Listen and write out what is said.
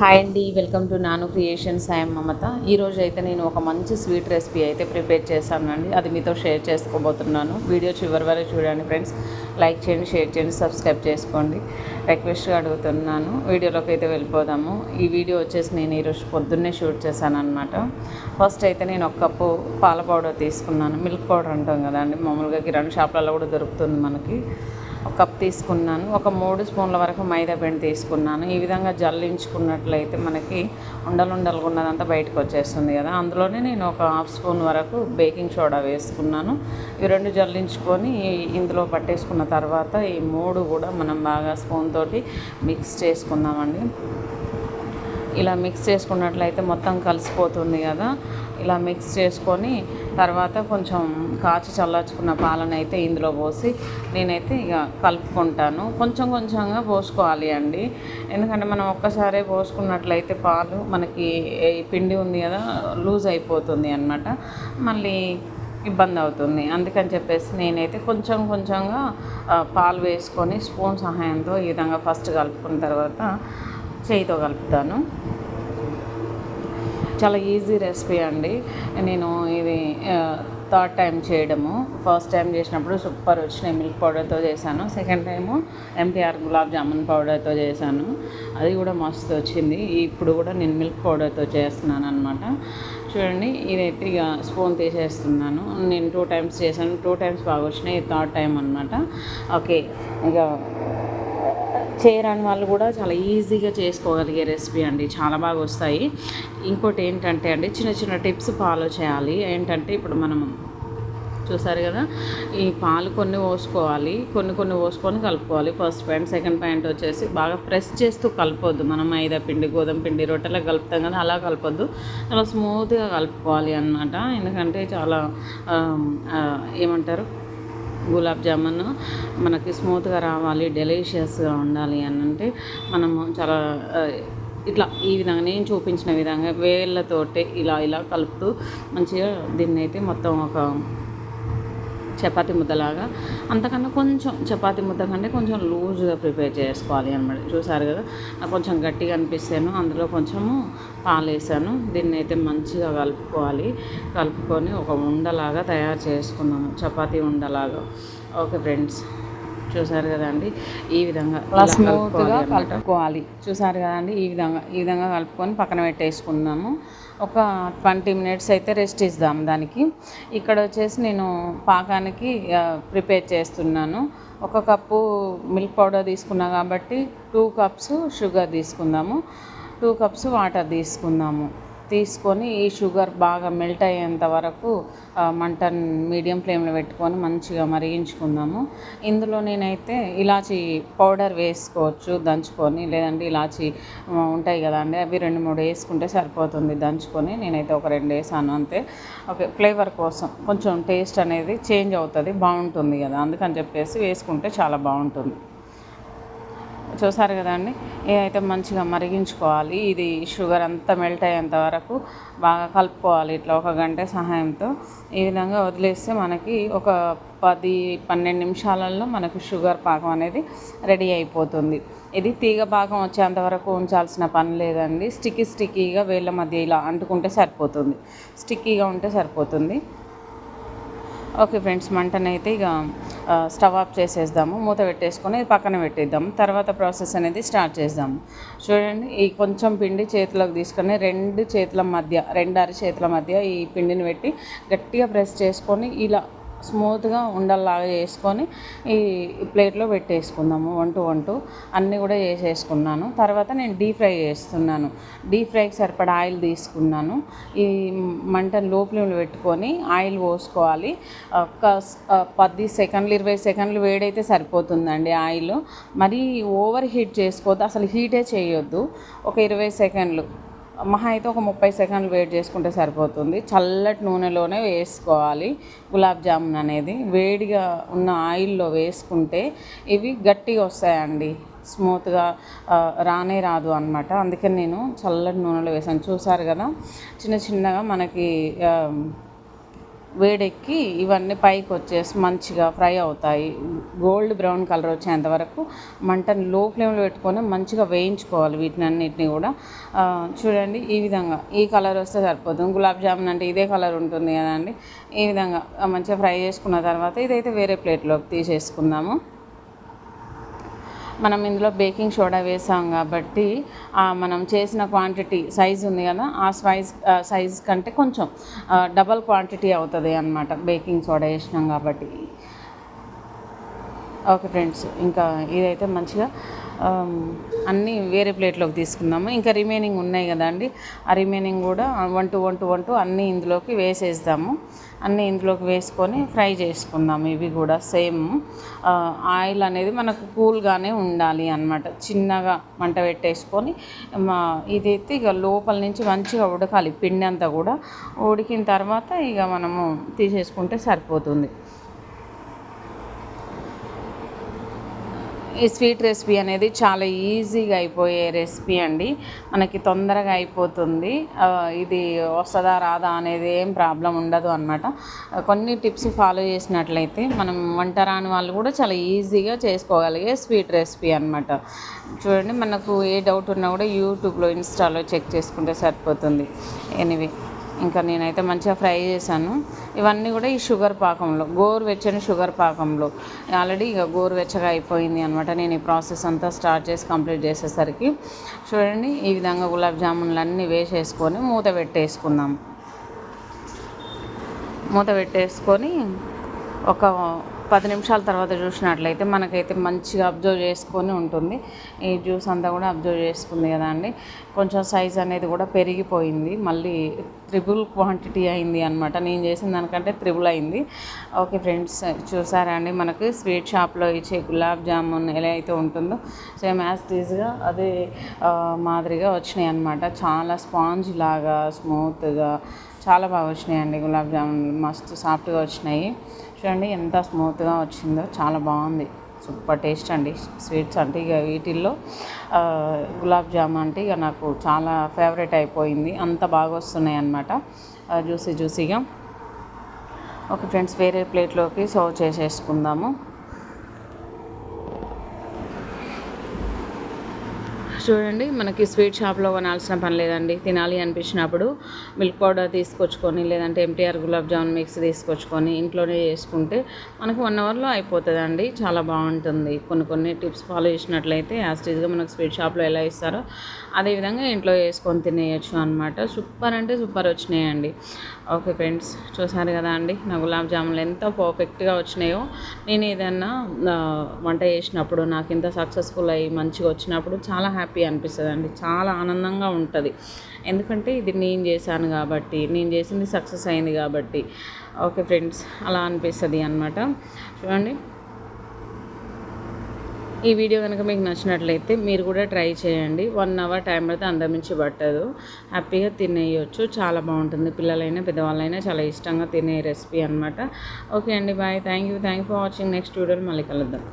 Hi అండి, welcome to నాను creations. I'm మమత. ఈరోజు అయితే నేను ఒక మంచి స్వీట్ రెసిపీ అయితే ప్రిపేర్ చేశానండి. అది మీతో షేర్ చేసుకోబోతున్నాను. వీడియో చివరి వరకు చూడండి ఫ్రెండ్స్. లైక్ చేయండి, షేర్ చేయండి, సబ్స్క్రైబ్ చేసుకోండి. రిక్వెస్ట్గా అడుగుతున్నాను. వీడియోలోకి అయితే వెళ్ళిపోదాము. ఈ వీడియో వచ్చేసి నేను ఈరోజు పొద్దున్నే షూట్ చేశాను అనమాట. ఫస్ట్ అయితే నేను ఒక కప్పు పాల పౌడర్ తీసుకున్నాను. మిల్క్ పౌడర్ అంటాం కదండి, మామూలుగా కిరాణా షాప్లలో కూడా దొరుకుతుంది మనకి. ఒక కప్ తీసుకున్నాను. ఒక 3 స్పూన్ల వరకు మైదా పిండి తీసుకున్నాను. ఈ విధంగా జల్లించుకున్నట్లయితే మనకి ఉండలుండలుగా ఉన్నదంతా బయటకు వచ్చేస్తుంది కదా. అందులోనే నేను ఒక హాఫ్ స్పూన్ వరకు బేకింగ్ సోడా వేసుకున్నాను. ఈ రెండు జల్లించుకొని ఇందులో పట్టేసుకున్న తర్వాత ఈ 3 కూడా మనం బాగా స్పూన్ తోటి మిక్స్ చేసుకుందామండి. ఇలా మిక్స్ చేసుకున్నట్లయితే మొత్తం కలిసిపోతుంది కదా. ఇలా మిక్స్ చేసుకొని తర్వాత కొంచెం కాచి చల్లార్చుకున్న పాలను అయితే ఇందులో పోసి నేనైతే ఇక కలుపుకుంటాను. కొంచెం కొంచెంగా పోసుకోవాలి అండి, ఎందుకంటే మనం ఒక్కసారే పోసుకున్నట్లయితే పాలు మనకి ఈ పిండి ఉంది కదా లూజ్ అయిపోతుంది అన్నమాట, మళ్ళీ ఇబ్బంది అవుతుంది. అందుకని చెప్పేసి నేనైతే కొంచెం కొంచెంగా పాలు వేసుకొని స్పూన్ సహాయంతో ఈ విధంగా ఫస్ట్ కలుపుకున్న తర్వాత చేయితో కలుపుతాను. చాలా ఈజీ రెసిపీ అండి. నేను ఇది థర్డ్ టైం చేయడము. ఫస్ట్ టైం చేసినప్పుడు సూపర్ వచ్చినాయి, మిల్క్ పౌడర్తో చేశాను. Second time MTR gulab jamun పౌడర్తో చేశాను, అది కూడా మస్తు వచ్చింది. ఇప్పుడు కూడా నేను మిల్క్ పౌడర్తో చేస్తున్నాను అనమాట. చూడండి, ఇదైతే ఇక స్పూన్ తీసేస్తున్నాను. నేను 2 టైమ్స్ చేశాను, 2 టైమ్స్ బాగా వచ్చినాయి, థర్డ్ టైం అనమాట. ఓకే, ఇక చేయరాని వాళ్ళు కూడా చాలా ఈజీగా చేసుకోగలిగే రెసిపీ అండి, చాలా బాగా వస్తాయి. ఇంకోటి ఏంటంటే అండి, చిన్న చిన్న టిప్స్ ఫాలో చేయాలి. ఏంటంటే ఇప్పుడు మనం చూసారు కదా, ఈ పాలు కొన్ని పోసుకోవాలి, కొన్ని కొన్ని పోసుకొని కలుపుకోవాలి. First point. సెకండ్ పాయింట్ వచ్చేసి బాగా ప్రెస్ చేస్తూ కలపొద్దు. మనం మైదా పిండి, గోధుమ పిండి రొట్టెలా కలుపుతాం కదా, అలా కలపొద్దు. చాలా స్మూత్గా కలుపుకోవాలి అన్నమాట. ఎందుకంటే చాలా ఏమంటారు, గులాబ్ జామున్ మనకి స్మూత్గా రావాలి, డెలీషియస్గా ఉండాలి అని అంటే మనము చాలా ఇట్లా ఈ విధంగా నేను చూపించిన విధంగా వేళ్ళతోటి ఇలా ఇలా కలుపుతూ మంచిగా దీన్ని అయితే మొత్తం ఒక చపాతీ ముద్దలాగా, అంతకన్నా కొంచెం చపాతీ ముద్ద కంటే కొంచెం లూజ్గా ప్రిపేర్ చేసుకోవాలి అనమాట. చూసారు కదా, నాకు కొంచెం గట్టిగా అనిపిస్తాను, అందులో కొంచెము పాలు వేసాను. దీన్ని అయితే మంచిగా కలుపుకోవాలి. కలుపుకొని ఒక ఉండలాగా తయారు చేసుకున్నాము, చపాతీ ఉండలాగా. ఓకే ఫ్రెండ్స్, చూసారు కదండి, ఈ విధంగా స్మూత్గా కలుపుకోవాలి. చూసారు కదండి, ఈ విధంగా కలుపుకొని పక్కన పెట్టేసుకున్నాము. ఒక 20 మినిట్స్ అయితే రెస్ట్ ఇద్దాం దానికి. ఇక్కడ వచ్చేసి నేను పాకానికి ప్రిపేర్ చేస్తున్నాను. ఒక కప్పు మిల్క్ పౌడర్ తీసుకున్నా కాబట్టి 2 కప్స్ షుగర్ తీసుకుందాము, 2 కప్స్ వాటర్ తీసుకొని ఈ షుగర్ బాగా మెల్ట్ అయ్యేంత వరకు మంట మీడియం ఫ్లేమ్లో పెట్టుకొని మంచిగా మరిగించుకుందాము. ఇందులో నేనైతే ఇలాచీ పౌడర్ వేసుకోవచ్చు దంచుకొని, లేదంటే ఇలాచీ ఉంటాయి కదండి, అవి 2-3 వేసుకుంటే సరిపోతుంది దంచుకొని. నేనైతే ఒక 2 వేసాను అంతే. ఓకే, ఫ్లేవర్ కోసం కొంచెం టేస్ట్ అనేది చేంజ్ అవుతుంది, బాగుంటుంది కదా, అందుకని చెప్పేసి వేసుకుంటే చాలా బాగుంటుంది. చూసారు కదండి, ఇదైతే మంచిగా మరిగించుకోవాలి. ఇది షుగర్ అంతా మెల్ట్ అయ్యేంత వరకు బాగా కలుపుకోవాలి ఇట్లా 1 గంట సహాయంతో. ఈ విధంగా వదిలేస్తే మనకి ఒక 10-12 నిమిషాలలో మనకు షుగర్ పాకం అనేది రెడీ అయిపోతుంది. ఇది తీగ పాకం వచ్చేంత వరకు ఉంచాల్సిన పని లేదండి. స్టిక్కీగా వేళ్ళ మధ్య ఇలా అంటుకుంటే సరిపోతుంది, స్టిక్కీగా ఉంటే సరిపోతుంది. ఓకే ఫ్రెండ్స్, మంటనైతే ఇక స్టవ్ ఆఫ్ చేసేద్దాము, మూత పెట్టేసుకొని పక్కన పెట్టేద్దాము. తర్వాత ప్రాసెస్ అనేది స్టార్ట్ చేద్దాము. చూడండి, ఈ కొంచెం పిండి చేతిలోకి తీసుకొని 2 అరచేతుల మధ్య ఈ పిండిని పెట్టి గట్టిగా ప్రెస్ చేసుకొని ఇలా స్మూత్గా ఉండల్లాగా చేసుకొని ఈ ప్లేట్లో పెట్టేసుకుందాము. 1 to 1 అన్నీ కూడా చేసేసుకున్నాను. తర్వాత నేను డీప్ ఫ్రై చేస్తున్నాను. డీప్ ఫ్రైకి సరిపడా ఆయిల్ తీసుకున్నాను. ఈ మంటను లో ఫ్లేమ్లో పెట్టుకొని ఆయిల్ పోసుకోవాలి. ఒక 10 సెకండ్లు 20 సెకండ్లు వేడైతే సరిపోతుందండి ఆయిల్. మరీ ఓవర్ హీట్ చేసుకోవద్దు, అసలు హీటే చేయొద్దు. ఒక 20 సెకండ్లు, మహా అయితే ఒక 30 సెకండ్లు వెయిట్ చేసుకుంటే సరిపోతుంది. చల్లటి నూనెలోనే వేసుకోవాలి గులాబ్ జామున్ అనేది. వేడిగా ఉన్న ఆయిల్లో వేసుకుంటే ఇవి గట్టిగా వస్తాయండి, స్మూత్గా రాదు అనమాట. అందుకని నేను చల్లటి నూనెలో వేసాను. చూసారు కదా, చిన్నగా మనకి వేడెక్కి ఇవన్నీ పైకి వచ్చేసి మంచిగా ఫ్రై అవుతాయి. గోల్డ్ బ్రౌన్ కలర్ వచ్చేంత వరకు మంటని లో ఫ్లేమ్లో పెట్టుకొని మంచిగా వేయించుకోవాలి వీటిని అన్నిటిని కూడా. చూడండి ఈ విధంగా ఈ కలర్ వస్తే సరిపోతుంది. గులాబ్ జామున్ అంటే ఇదే కలర్ ఉంటుంది కదండి. ఈ విధంగా మంచిగా ఫ్రై చేసుకున్న తర్వాత ఇదైతే వేరే ప్లేట్లోకి తీసేసుకుందాము. మనం ఇందులో బేకింగ్ సోడా వేసాం కాబట్టి మనం చేసిన క్వాంటిటీ సైజు ఉంది కదా, ఆ సైజ్ కంటే కొంచెం డబల్ క్వాంటిటీ అవుతుంది అన్నమాట బేకింగ్ సోడా వేసినాం కాబట్టి. ఓకే ఫ్రెండ్స్, ఇంకా ఇదైతే మంచిగా అన్నీ వేరే ప్లేట్లోకి తీసుకుందాము. ఇంకా రిమైనింగ్ ఉన్నాయి కదండి, ఆ రిమైనింగ్ కూడా వంటూ అన్నీ ఇందులోకి వేసేద్దాము. అన్నీ ఇందులోకి వేసుకొని ఫ్రై చేసుకుందాము. ఇవి కూడా సేమ్ ఆయిల్ అనేది మనకు కూల్గానే ఉండాలి అన్నమాట. చిన్నగా మంట పెట్టేసుకొని ఇదైతే ఇక లోపల నుంచి మంచిగా ఉడకాలి. పిండి అంతా కూడా ఉడికిన తర్వాత ఇక మనము తీసేసుకుంటే సరిపోతుంది. ఈ స్వీట్ రెసిపీ అనేది చాలా ఈజీగా అయిపోయే రెసిపీ అండి. మనకి తొందరగా అయిపోతుంది. ఇది వస్తుందా రాదా అనేది ఏం ప్రాబ్లం ఉండదు అన్నమాట. కొన్ని టిప్స్ ఫాలో చేసినట్లయితే మనం వంట రాని వాళ్ళు కూడా చాలా ఈజీగా చేసుకోగలిగే స్వీట్ రెసిపీ అన్నమాట. చూడండి, మనకు ఏ డౌట్ ఉన్నా కూడా యూట్యూబ్లో, ఇన్స్టాలో చెక్ చేసుకుంటే సరిపోతుంది. ఎనీవే, ఇంకా నేనైతే మంచిగా ఫ్రై చేశాను. ఇవన్నీ కూడా ఈ షుగర్ పాకంలో, గోరువెచ్చని షుగర్ పాకంలో ఆల్రెడీ ఇక గోరువెచ్చగా అయిపోయింది అనమాట. నేను ఈ ప్రాసెస్ అంతా స్టార్ట్ చేసి కంప్లీట్ చేసేసరికి చూడండి ఈ విధంగా గులాబ్ జామున్లు అన్నీ వేసేసుకొని మూత పెట్టేసుకుందాం. మూత పెట్టేసుకొని ఒక 10 నిమిషాల తర్వాత చూసినట్లయితే మనకైతే మంచిగా అబ్జర్వ్ చేసుకొని ఉంటుంది. ఈ జ్యూస్ అంతా కూడా అబ్జర్వ్ చేసుకుంది కదా అండి. కొంచెం సైజ్ అనేది కూడా పెరిగిపోయింది, మళ్ళీ త్రిబుల్ క్వాంటిటీ అయింది అనమాట. నేను చేసిన దానికంటే త్రిబుల్ అయింది. ఓకే ఫ్రెండ్స్, చూసారా అండి, మనకి స్వీట్ షాప్లో ఇచ్చే గులాబ్ జామున్ ఎలా అయితే ఉంటుందో సేమ్ యాజ్ టీజ్గా అదే మాదిరిగా వచ్చినాయి అనమాట. చాలా స్పాంజ్ లాగా స్మూత్గా చాలా బాగా వచ్చినాయండి గులాబ్ జామున్. మస్తు సాఫ్ట్గా వచ్చినాయి. చూడండి ఎంత స్మూత్గా వచ్చిందో, చాలా బాగుంది. సూపర్ టేస్ట్ అండి. స్వీట్స్ అంటే ఇక వీటిల్లో గులాబ్ జామున్ అంటే ఇక నాకు చాలా ఫేవరెట్ అయిపోయింది. అంత బాగా వస్తున్నాయి అన్నమాట, జ్యూసీగా. ఓకే ఫ్రెండ్స్, వేరే ప్లేట్లోకి సర్వ్ చేసేసుకుందాము. చూడండి, మనకి స్వీట్ షాప్లో కొనాల్సిన పని లేదండి. తినాలి అనిపించినప్పుడు మిల్క్ పౌడర్ తీసుకొచ్చుకొని, లేదంటే ఎంటీఆర్ గులాబ్ జామున్ మిక్స్ తీసుకొచ్చుకొని ఇంట్లోనే చేసుకుంటే మనకు 1 అవర్లో అయిపోతుందండి. చాలా బాగుంటుంది. కొన్ని టిప్స్ ఫాలో చేసినట్లయితే యాస్టీజ్గా మనకు స్వీట్ షాప్లో ఎలా ఇస్తారో అదేవిధంగా ఇంట్లో వేసుకొని తినేయచ్చు అనమాట. సూపర్ అంటే సూపర్ వచ్చినాయండి. ఓకే ఫ్రెండ్స్, చూసారు కదా అండి నా గులాబ్ జామున్లు ఎంత పర్ఫెక్ట్గా వచ్చినాయో. నేను ఏదన్నా వంట చేసినప్పుడు నాకు ఇంత సక్సెస్ఫుల్ అయ్యి మంచిగా వచ్చినప్పుడు చాలా హ్యాపీ అనిపిస్తుంది అండి. చాలా ఆనందంగా ఉంటుంది. ఎందుకంటే ఇది నేను చేశాను కాబట్టి, నేను చేసింది సక్సెస్ అయింది కాబట్టి. ఓకే ఫ్రెండ్స్, అలా అనిపిస్తుంది అన్నమాట. చూడండి, ఈ వీడియో కనుక మీకు నచ్చినట్లయితే మీరు కూడా ట్రై చేయండి. 1 అవర్ టైం అయితే అందమించి పట్టదు. హ్యాపీగా తినేయచ్చు. చాలా బాగుంటుంది. పిల్లలైనా పెద్దవాళ్ళైనా చాలా ఇష్టంగా తినే రెసిపీ అనమాట. ఓకే అండి, bye. Thank you for watching. Next వీడియోలో మళ్ళీ కలుద్దాం.